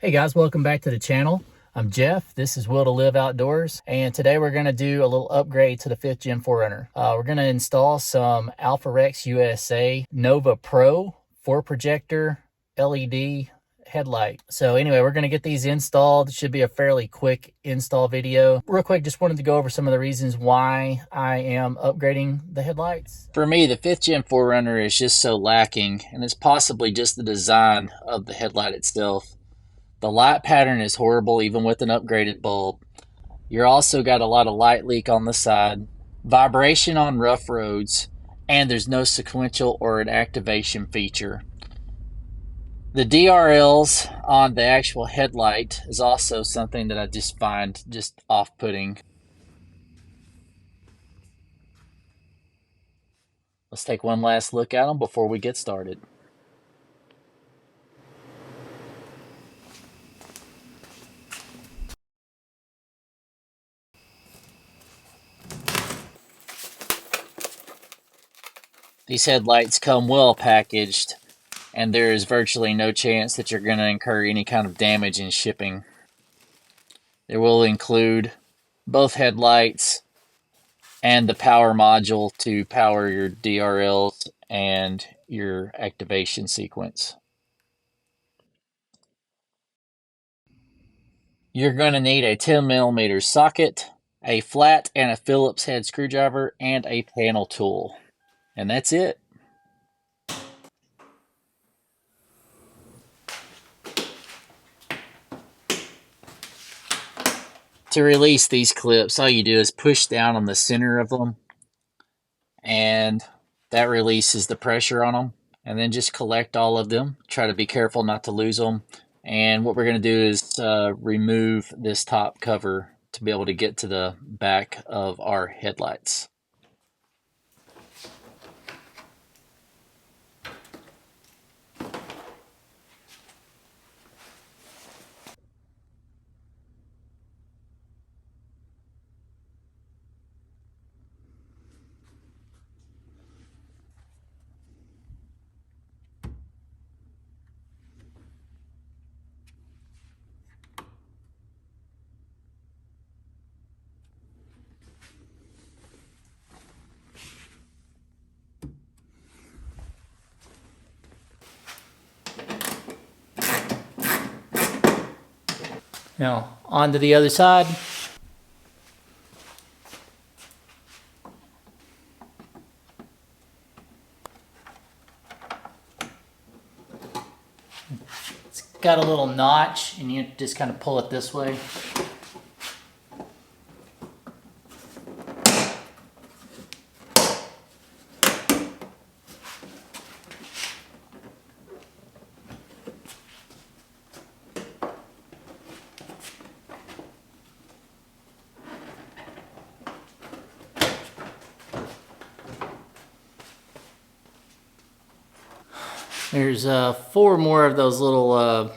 Hey guys, welcome back to the channel. I'm Jeff, this is Will to Live Outdoors, and today we're going to do a little upgrade to the 5th Gen 4Runner. We're going to install some ALphaRex USA Nova Pro 4 projector LED headlight. So anyway, we're going to get these installed. It should be a fairly quick install video. Real quick, just wanted to go over some of the reasons why I am upgrading the headlights. For me, the 5th Gen 4Runner is just so lacking, and it's possibly just the design of the headlight itself. The light pattern is horrible even with an upgraded bulb. You're also got a lot of light leak on the side, vibration on rough roads, and there's no sequential or an activation feature. The DRLs on the actual headlight is also something that I just find just off-putting. Let's take one last look at them before we get started. These headlights come well packaged, and there is virtually no chance that you're going to incur any kind of damage in shipping. It will include both headlights and the power module to power your DRLs and your activation sequence. You're going to need a 10mm socket, a flat and a Phillips head screwdriver, and a panel tool. And that's it. To release these clips, all you do is push down on the center of them, and that releases the pressure on them. And then just collect all of them. Try to be careful not to lose them. And what we're going to do is remove this top cover to be able to get to the back of our headlights. Now, on to the other side. It's got a little notch, and you just kind of pull it this way. There's 4 more of those little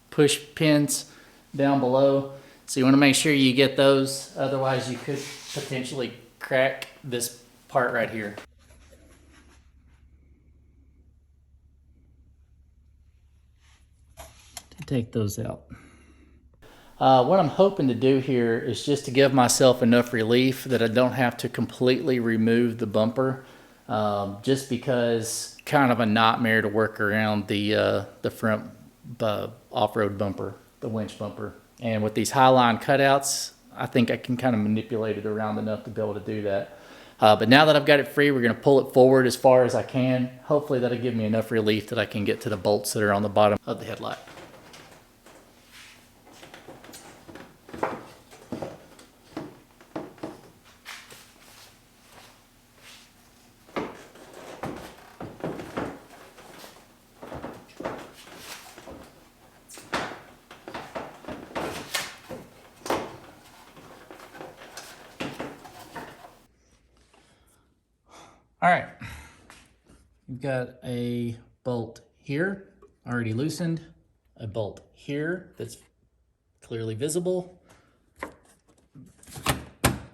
push pins down below. So you want to make sure you get those, otherwise you could potentially crack this part right here. Take those out. What I'm hoping to do here is just to give myself enough relief that I don't have to completely remove the bumper, just because kind of a nightmare to work around the front off-road bumper, the winch bumper. And with these highline cutouts, I think I can kind of manipulate it around enough to be able to do that. But now that I've got it free, we're going to pull it forward as far as I can. Hopefully that'll give me enough relief that I can get to the bolts that are on the bottom of the headlight. All right, we've got a bolt here already loosened, a bolt here that's clearly visible.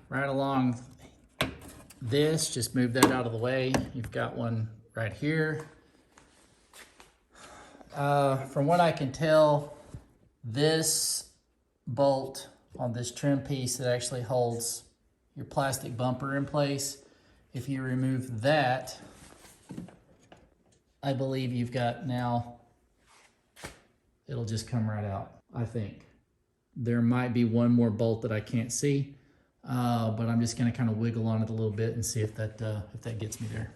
Right along this, just move that out of the way. You've got one right here. From what I can tell, this bolt on this trim piece that actually holds your plastic bumper in place, if you remove that, I believe you've got now, it'll just come right out, I think. There might be one more bolt that I can't see, but I'm just gonna kind of wiggle on it a little bit and see if that gets me there.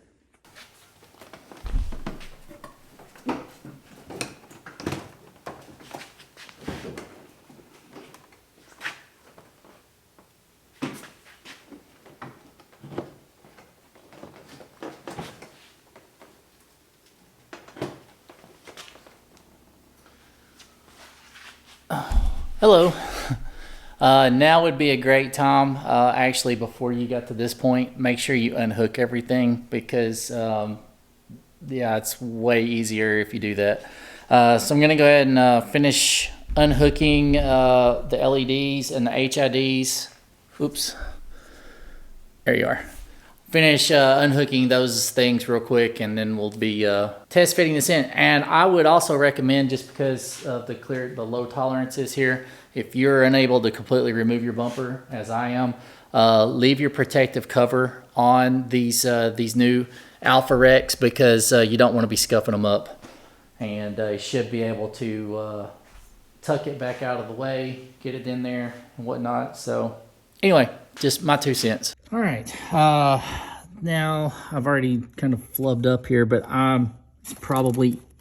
Hello. Now would be a great time. Actually, before you got to this point, make sure you unhook everything because, yeah, it's way easier if you do that. So I'm going to go ahead and finish unhooking the LEDs and the HIDs. Oops. There you are. Finish unhooking those things real quick, and then we'll be test fitting this in. And I would also recommend, just because of the low tolerances here, if you're unable to completely remove your bumper, as I am, leave your protective cover on these new ALphaRex, because you don't want to be scuffing them up. And you should be able to tuck it back out of the way, get it in there and whatnot. So anyway, just my 2 cents. All right, now I've already kind of flubbed up here, but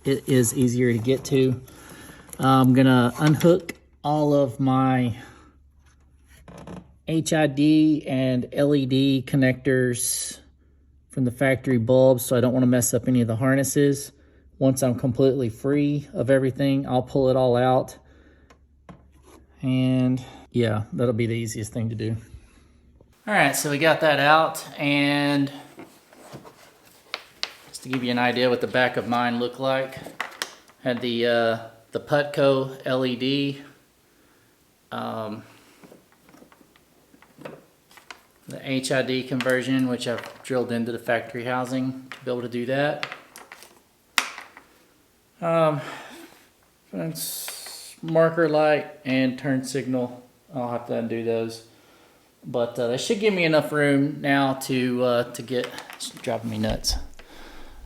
it is easier to get to. I'm gonna unhook all of my HID and LED connectors from the factory bulbs, so I don't want to mess up any of the harnesses. Once I'm completely free of everything, I'll pull it all out, and yeah, that'll be the easiest thing to do. All right, so we got that out, and just to give you an idea what the back of mine looked like, had the Putco LED, the HID conversion, which I've drilled into the factory housing to be able to do that. That's marker light and turn signal. I'll have to undo those. But that should give me enough room now to get, it's driving me nuts.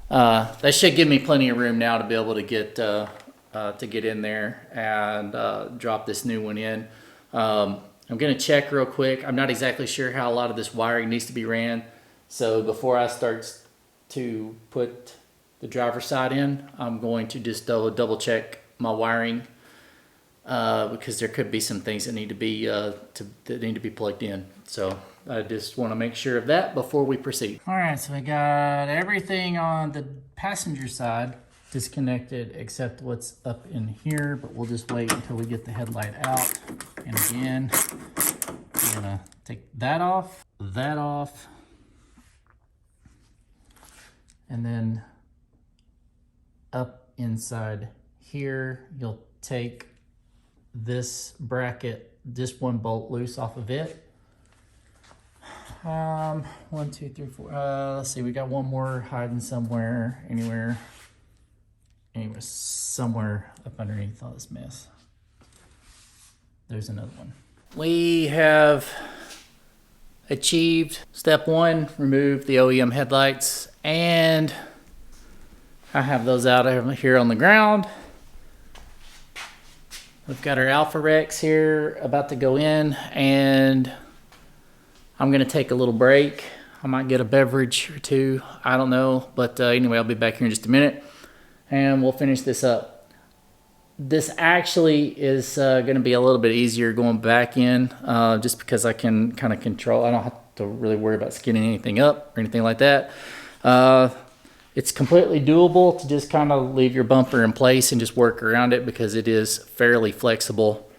That should give me plenty of room now to be able to get in there and drop this new one in. I'm gonna check real quick. I'm not exactly sure how a lot of this wiring needs to be ran. So before I start to put the driver's side in, I'm going to just double check my wiring. Because there could be some things that need to be plugged in. So I just want to make sure of that before we proceed. All right, so we got everything on the passenger side disconnected except what's up in here, but we'll just wait until we get the headlight out. And again, I'm gonna take that off, and then up inside here, you'll take this bracket, just one bolt loose off of it. 1, 2, 3, 4. Let's see, we got one more hiding somewhere, anywhere, somewhere up underneath all this mess. There's another one. We have achieved step 1, remove the OEM headlights, and I have those out here on the ground. We've got our ALphaRex here about to go in, and I'm gonna take a little break. I might get a beverage or two, I don't know, but anyway, I'll be back here in just a minute and we'll finish this up. This actually is gonna be a little bit easier going back in, just because I can kind of control. I don't have to really worry about skinning anything up or anything like that. It's completely doable to just kind of leave your bumper in place and just work around it because it is fairly flexible.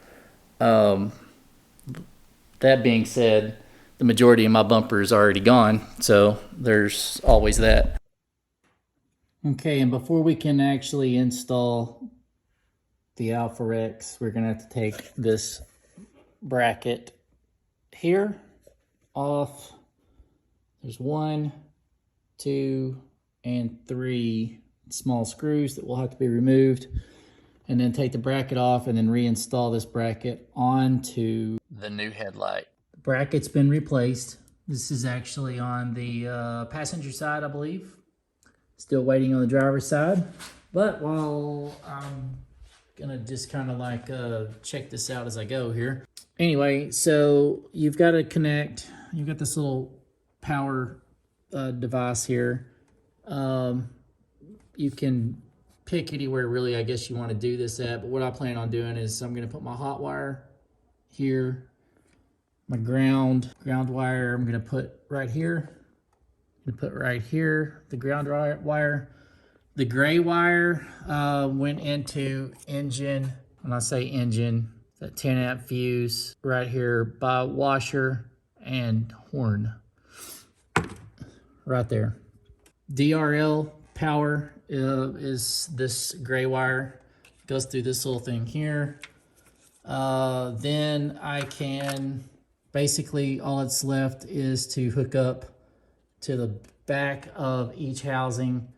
That being said, the majority of my bumper is already gone, so there's always that. Okay, and before we can actually install the ALphaRex, we're gonna have to take this bracket here off. There's 1, 2, and 3 small screws that will have to be removed, and then take the bracket off and then reinstall this bracket onto the new headlight. The bracket's been replaced. This is actually on the passenger side, I believe. Still waiting on the driver's side. But while I'm gonna just kind of like check this out as I go here. Anyway, so you've got to connect, you've got this little power device here. You can pick anywhere really, I guess you want to do this at, but what I plan on doing is I'm going to put my hot wire here, my ground wire I'm going to put right here. I'm going to put right here the ground wire. The gray wire went into engine. When I say engine, that 10 amp fuse right here by washer and horn right there. DRL power is this gray wire. Goes through this little thing here. Then I can, basically all that's left is to hook up to the back of each housing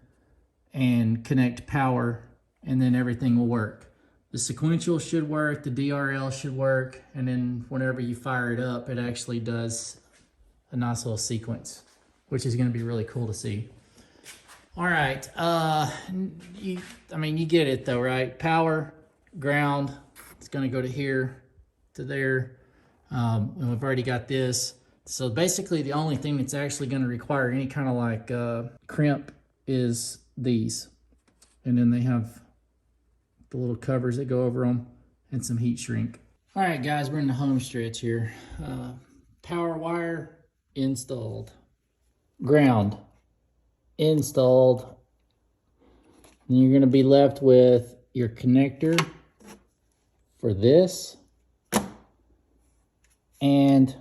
and connect power, and then everything will work. The sequential should work, the DRL should work, and then whenever you fire it up, it actually does a nice little sequence, which is gonna be really cool to see. All right, you get it though, right? Power, ground, it's gonna go to here, to there, and we've already got this. So basically the only thing that's actually gonna require any kind of like crimp is these. And then they have the little covers that go over them and some heat shrink. All right, guys, we're in the home stretch here. Power wire installed. Ground installed. And you're gonna be left with your connector for this and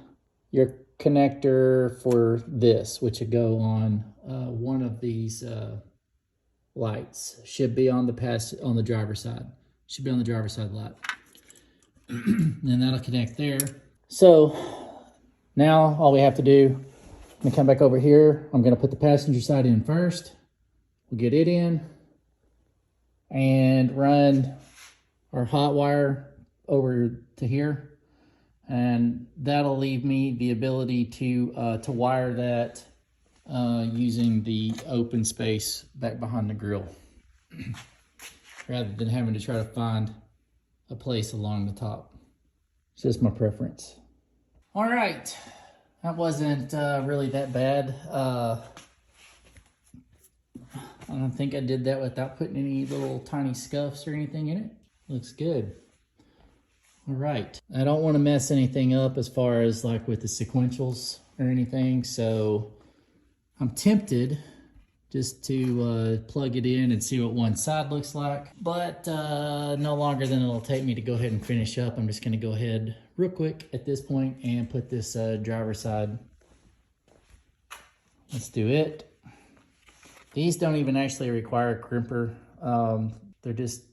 your connector for this, which would go on one of these lights. Should be on the driver's side. Should be on the driver's side light. And that'll connect there. So now all we have to do, I'm gonna come back over here. I'm gonna put the passenger side in first. We'll get it in and run our hot wire over to here. And that'll leave me the ability to wire that using the open space back behind the grill, rather than having to try to find a place along the top. It's just my preference. All right, that wasn't really that bad. I don't think I did that without putting any little tiny scuffs or anything in it. Looks good. All right, I don't want to mess anything up as far as like with the sequentials or anything, so I'm tempted just to plug it in and see what one side looks like, but no longer than it'll take me to go ahead and finish up. I'm just gonna go ahead real quick at this point and put this driver side. Let's do it. These don't even actually require a crimper. They're just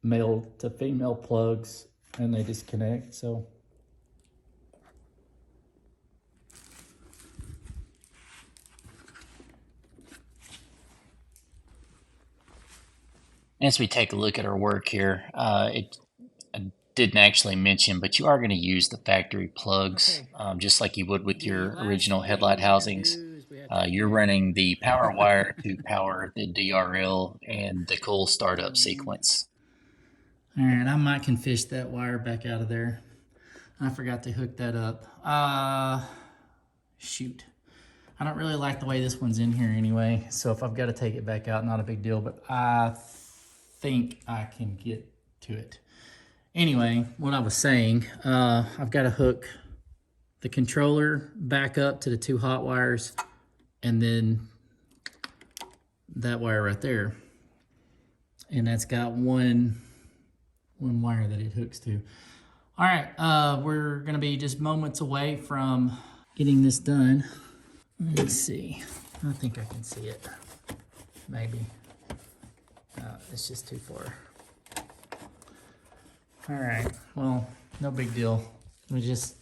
male to female plugs, and they just connect, so. As we take a look at our work here, I didn't actually mention, but you are going to use the factory plugs, just like you would with your original headlight housings. You're running the power wire to power the DRL and the cool startup sequence. All right, I might can fish that wire back out of there. I forgot to hook that up. Shoot. I don't really like the way this one's in here anyway, so if I've got to take it back out, not a big deal, but I think I can get to it. Anyway, what I was saying, I've got to hook the controller back up to the two hot wires, and then that wire right there. And that's got one wire that it hooks to. All right, we're gonna be just moments away from getting this done. Let's see, I think I can see it, maybe. It's just too far. All right, well, no big deal. Let me just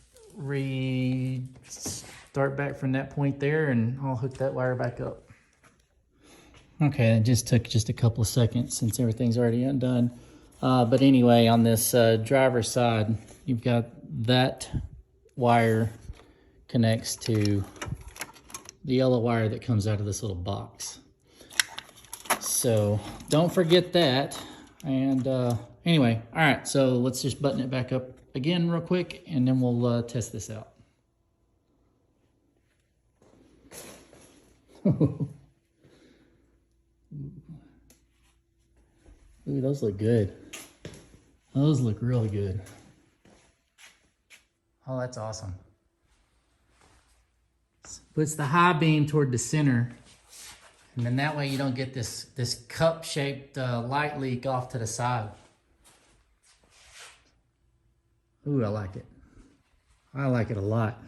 start back from that point there, and I'll hook that wire back up. Okay, it just took just a couple of seconds since everything's already undone. But anyway, on this driver's side, you've got that wire connects to the yellow wire that comes out of this little box. So don't forget that. And anyway, all right, so let's just button it back up again real quick, and then we'll test this out. Ooh, those look good. Those look really good. Oh, that's awesome. Puts the high beam toward the center, and then that way you don't get this cup-shaped light leak off to the side. Ooh, I like it. I like it a lot.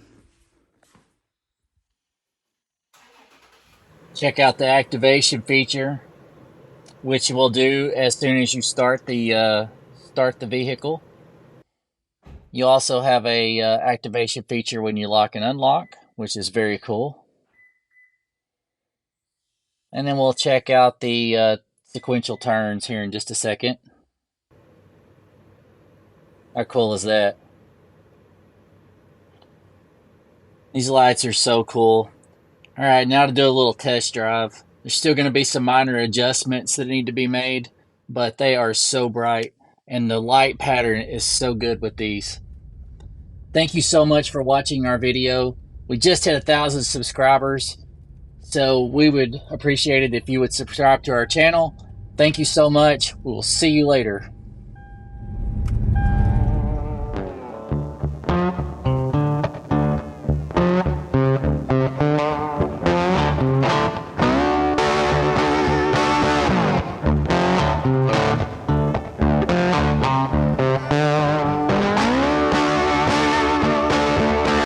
Check out the activation feature, which we'll do as soon as you start the vehicle. You also have a activation feature when you lock and unlock, which is very cool. And then we'll check out the sequential turns here in just a second. How cool is that? These lights are so cool. All right, now to do a little test drive. There's still going to be some minor adjustments that need to be made, but they are so bright, and the light pattern is so good with these. Thank you so much for watching our video. We just hit 1,000 subscribers, so we would appreciate it if you would subscribe to our channel. Thank you so much. We will see you later.